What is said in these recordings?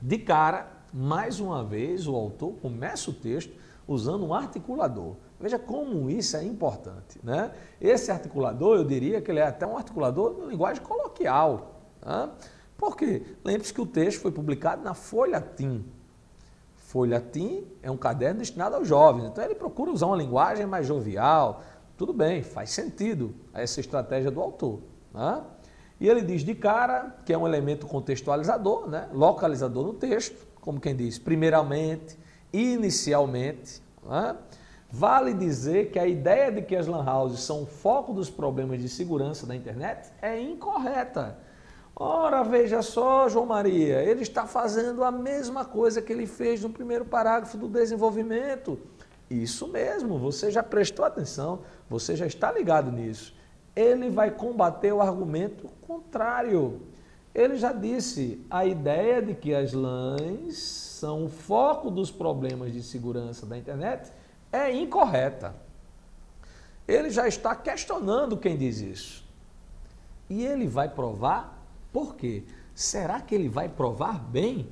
De cara, mais uma vez, o autor começa o texto usando um articulador. Veja como isso é importante, né? Esse articulador, eu diria que ele é até um articulador de linguagem coloquial. Né? Por quê? Lembre-se que o texto foi publicado na Folha-Tim. Folha-Tim é um caderno destinado aos jovens, então ele procura usar uma linguagem mais jovial. Tudo bem, faz sentido essa estratégia do autor. Né? E ele diz de cara que é um elemento contextualizador, né? Localizador no texto, como quem diz, primeiramente, inicialmente. Né? Vale dizer que a ideia de que as lan houses são o foco dos problemas de segurança da internet é incorreta. Ora, veja só, João Maria, ele está fazendo a mesma coisa que ele fez no primeiro parágrafo do desenvolvimento. Isso mesmo, você já prestou atenção, você já está ligado nisso. Ele vai combater o argumento contrário. Ele já disse, a ideia de que as LANs são o foco dos problemas de segurança da internet é incorreta. Ele já está questionando quem diz isso. E ele vai provar por quê? Será que ele vai provar bem?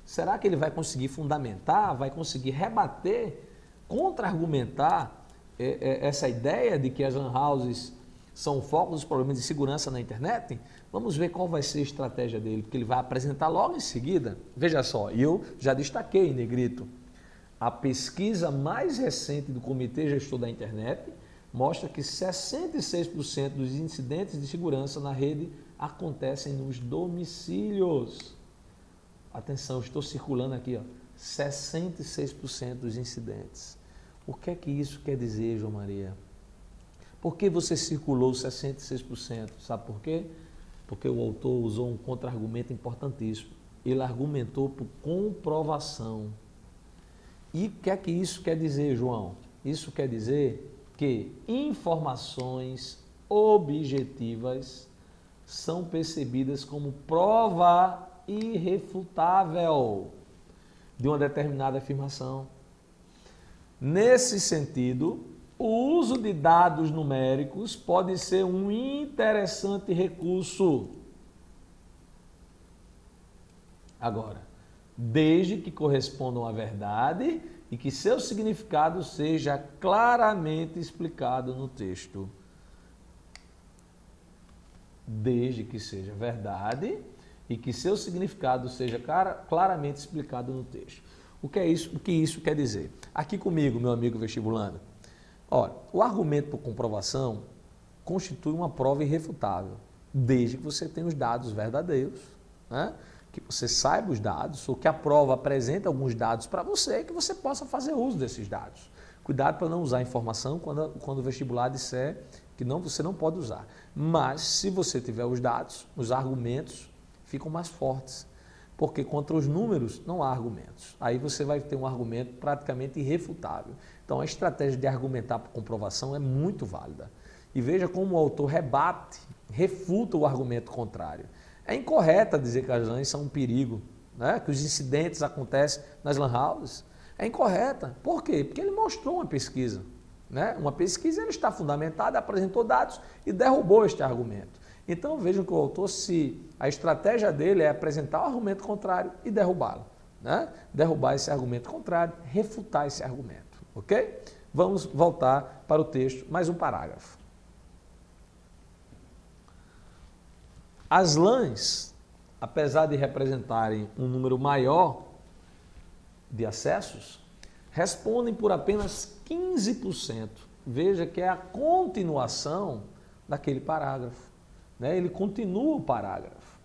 Será que ele vai conseguir fundamentar, vai conseguir rebater, contra-argumentar essa ideia de que as lan houses são o foco dos problemas de segurança na internet? Vamos ver qual vai ser a estratégia dele, porque ele vai apresentar logo em seguida. Veja só, eu já destaquei em negrito, a pesquisa mais recente do Comitê Gestor da Internet mostra que 66% dos incidentes de segurança na rede acontecem nos domicílios. Atenção, estou circulando aqui, ó, 66% dos incidentes. O que é que isso quer dizer, João Maria? Por que você circulou 66%? Sabe por quê? Porque o autor usou um contra-argumento importantíssimo. Ele argumentou por comprovação. E o que é que isso quer dizer, João? Isso quer dizer que informações objetivas são percebidas como prova irrefutável de uma determinada afirmação. Nesse sentido, o uso de dados numéricos pode ser um interessante recurso. Agora, desde que correspondam à verdade e que seu significado seja claramente explicado no texto. Desde que seja verdade e que seu significado seja claramente explicado no texto. O que é isso? O que isso quer dizer? Aqui comigo, meu amigo vestibulando. Olha, o argumento por comprovação constitui uma prova irrefutável, desde que você tenha os dados verdadeiros, né? Que você saiba os dados, ou que a prova apresente alguns dados para você e que você possa fazer uso desses dados. Cuidado para não usar a informação quando o vestibular disser que você não pode usar. Mas, se você tiver os dados, os argumentos ficam mais fortes, porque contra os números não há argumentos. Aí você vai ter um argumento praticamente irrefutável. Então, a estratégia de argumentar por comprovação é muito válida. E veja como o autor rebate, refuta o argumento contrário. É incorreto dizer que as LANs são um perigo, né? Que os incidentes acontecem nas lan houses. É incorreta. Por quê? Porque ele mostrou uma pesquisa. Né? Uma pesquisa ele está fundamentada, apresentou dados e derrubou este argumento. Então vejam que o autor, a estratégia dele é apresentar o argumento contrário e derrubá-lo. Né? Derrubar esse argumento contrário, refutar esse argumento. Ok? Vamos voltar para o texto, mais um parágrafo. As LANs, apesar de representarem um número maior de acessos, respondem por apenas 15%. Veja que é a continuação daquele parágrafo. Né? Ele continua o parágrafo.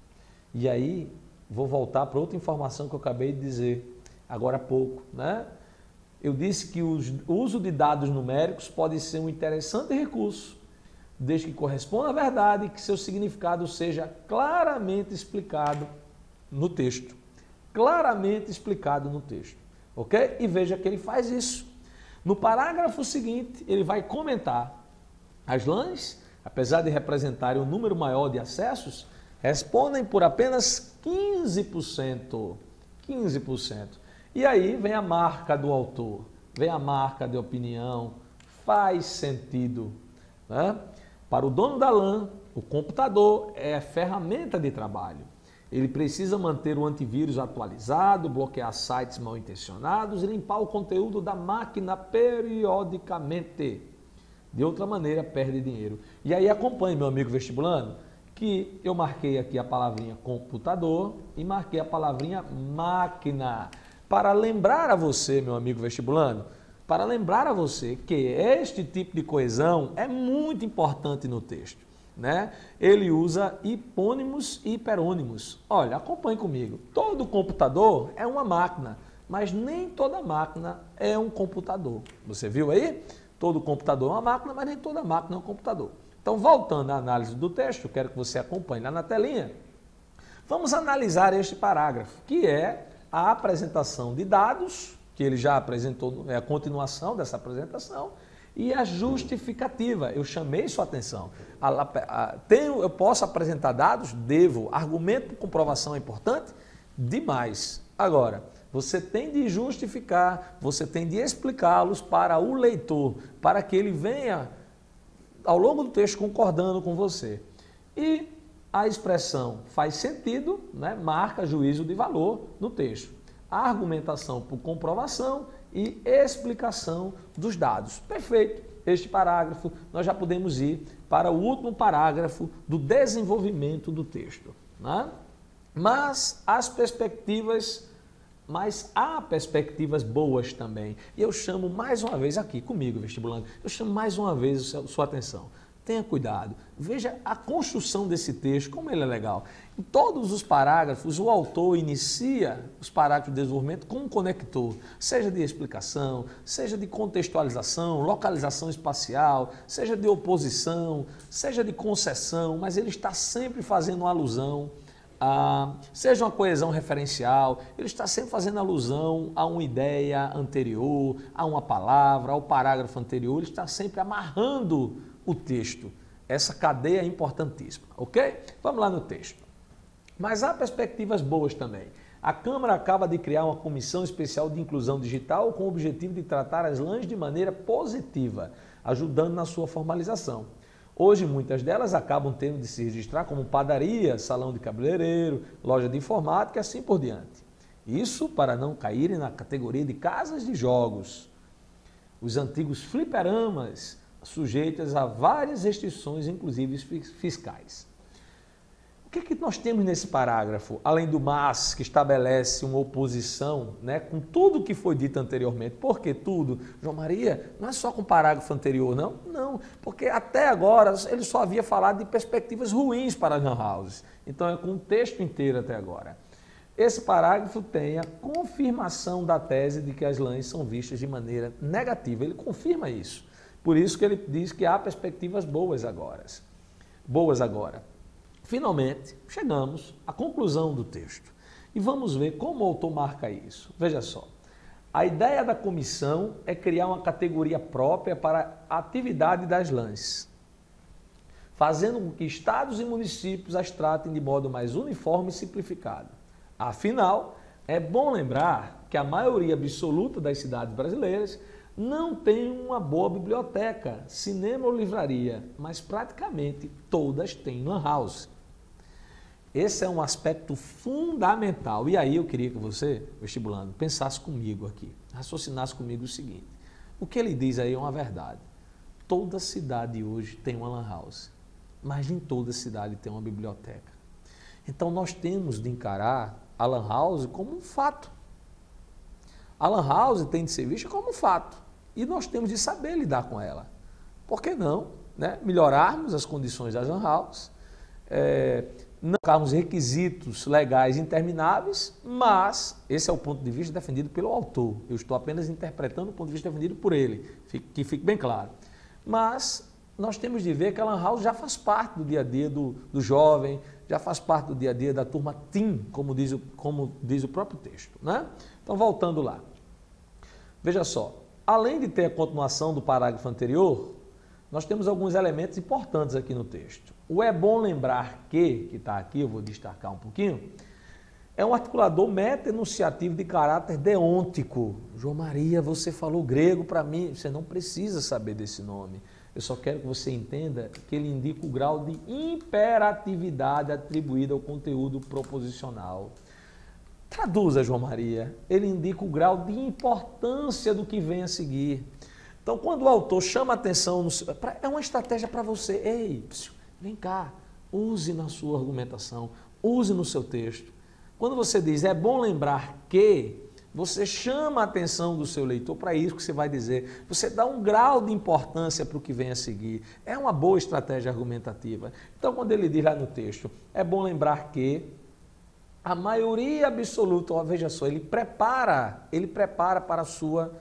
E aí, vou voltar para outra informação que eu acabei de dizer agora há pouco. Né? Eu disse que o uso de dados numéricos pode ser um interessante recurso, desde que corresponda à verdade e que seu significado seja claramente explicado no texto. Claramente explicado no texto. Ok? E veja que ele faz isso. No parágrafo seguinte, ele vai comentar: as LANs, apesar de representarem um número maior de acessos, respondem por apenas 15%. 15%. E aí vem a marca do autor, vem a marca de opinião, faz sentido. Né? Para o dono da LAN, o computador é a ferramenta de trabalho. Ele precisa manter o antivírus atualizado, bloquear sites mal intencionados e limpar o conteúdo da máquina periodicamente. De outra maneira, perde dinheiro. E aí acompanhe, meu amigo vestibulando, que eu marquei aqui a palavrinha computador e marquei a palavrinha máquina. Para lembrar a você, meu amigo vestibulando, para lembrar a você que este tipo de coesão é muito importante no texto, né? Ele usa hipônimos e hiperônimos. Olha, acompanhe comigo. Todo computador é uma máquina, mas nem toda máquina é um computador. Você viu aí? Todo computador é uma máquina, mas nem toda máquina é um computador. Então, voltando à análise do texto, quero que você acompanhe lá na telinha. Vamos analisar este parágrafo, que é a apresentação de dados, que ele já apresentou, é a continuação dessa apresentação, e a justificativa. Eu chamei sua atenção. Eu posso apresentar dados? Devo. Argumento por comprovação é importante? Demais. Agora, você tem de justificar, você tem de explicá-los para o leitor, para que ele venha, ao longo do texto, concordando com você. E a expressão faz sentido, né? Marca juízo de valor no texto. A argumentação por comprovação e explicação dos dados. Perfeito. Este parágrafo, nós já podemos ir para o último parágrafo do desenvolvimento do texto, né? Mas há perspectivas boas também. E eu chamo mais uma vez aqui, comigo, vestibulando, eu chamo mais uma vez a sua atenção. Tenha cuidado, veja a construção desse texto, como ele é legal. Em todos os parágrafos, o autor inicia os parágrafos de desenvolvimento com um conector, seja de explicação, seja de contextualização, localização espacial, seja de oposição, seja de concessão, mas ele está sempre fazendo uma alusão, seja uma coesão referencial, ele está sempre fazendo alusão a uma ideia anterior, a uma palavra, ao parágrafo anterior, ele está sempre amarrando o texto. Essa cadeia é importantíssima, ok? Vamos lá no texto. Mas há perspectivas boas também. A Câmara acaba de criar uma comissão especial de inclusão digital com o objetivo de tratar as LANs de maneira positiva, ajudando na sua formalização. Hoje, muitas delas acabam tendo de se registrar como padaria, salão de cabeleireiro, loja de informática e assim por diante. Isso para não caírem na categoria de casas de jogos. Os antigos fliperamas, sujeitas a várias restrições, inclusive fiscais. O que nós temos nesse parágrafo, além do mas, que estabelece uma oposição, né, com tudo que foi dito anteriormente? Por que tudo? João Maria, não é só com o parágrafo anterior, não? Não, porque até agora ele só havia falado de perspectivas ruins para as lan houses. Então é com o texto inteiro até agora. Esse parágrafo tem a confirmação da tese de que as LANs são vistas de maneira negativa. Ele confirma isso. Por isso que ele diz que há perspectivas boas agora. Finalmente, chegamos à conclusão do texto. E vamos ver como o autor marca isso. Veja só. A ideia da comissão é criar uma categoria própria para a atividade das LANs, fazendo com que estados e municípios as tratem de modo mais uniforme e simplificado. Afinal, é bom lembrar que a maioria absoluta das cidades brasileiras não tem uma boa biblioteca, cinema ou livraria, mas praticamente todas têm lan house. Esse é um aspecto fundamental. E aí eu queria que você, vestibulando, pensasse comigo aqui, raciocinasse comigo o seguinte. O que ele diz aí é uma verdade. Toda cidade hoje tem uma lan house, mas nem toda cidade tem uma biblioteca. Então nós temos de encarar a lan house como um fato. A lan house tem de ser vista como um fato. E nós temos de saber lidar com ela. Por que não, né? Melhorarmos as condições das lan houses, não colocarmos requisitos legais intermináveis, mas esse é o ponto de vista defendido pelo autor. Eu estou apenas interpretando o ponto de vista defendido por ele, que fique bem claro. Mas nós temos de ver que a lan house já faz parte do dia a dia do jovem, já faz parte do dia a dia da turma teen, como diz o próprio texto, né? Então, voltando lá. Veja só, além de ter a continuação do parágrafo anterior, nós temos alguns elementos importantes aqui no texto. O é bom lembrar que está aqui, eu vou destacar um pouquinho, é um articulador meta-enunciativo de caráter deôntico. João Maria, você falou grego para mim, você não precisa saber desse nome. Eu só quero que você entenda que ele indica o grau de imperatividade atribuído ao conteúdo proposicional. Traduza, João Maria. Ele indica o grau de importância do que vem a seguir. Então, quando o autor chama a atenção, é uma estratégia para você. Ei, vem cá, use na sua argumentação, use no seu texto. Quando você diz, é bom lembrar que, você chama a atenção do seu leitor para isso que você vai dizer. Você dá um grau de importância para o que vem a seguir. É uma boa estratégia argumentativa. Então, quando ele diz lá no texto, é bom lembrar que a maioria absoluta, ó, veja só, ele prepara para a sua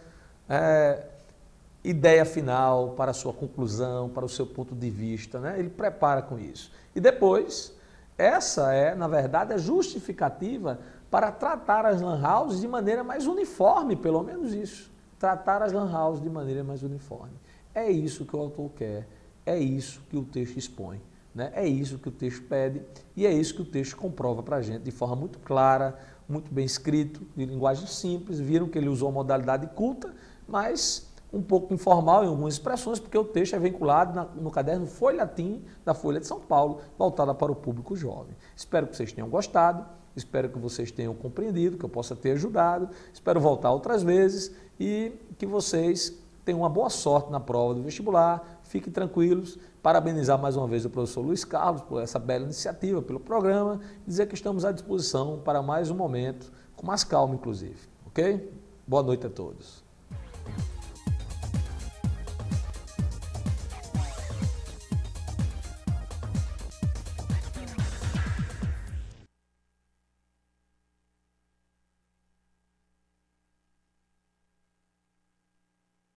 ideia final, para a sua conclusão, para o seu ponto de vista, né? Ele prepara com isso. E depois, essa é, na verdade, a justificativa para tratar as lan houses de maneira mais uniforme, pelo menos isso. Tratar as lan houses de maneira mais uniforme. É isso que o autor quer, é isso que o texto expõe, né? É isso que o texto pede e é isso que o texto comprova para a gente de forma muito clara, muito bem escrito, de linguagem simples. Viram que ele usou a modalidade culta, mas um pouco informal em algumas expressões, porque o texto é vinculado no caderno Folhetim da Folha de São Paulo, voltada para o público jovem. Espero que vocês tenham gostado, espero que vocês tenham compreendido, que eu possa ter ajudado, espero voltar outras vezes e que vocês tenham uma boa sorte na prova do vestibular, fiquem tranquilos, parabenizar mais uma vez o professor Luiz Carlos por essa bela iniciativa, pelo programa, e dizer que estamos à disposição para mais um momento, com mais calma inclusive, ok? Boa noite a todos.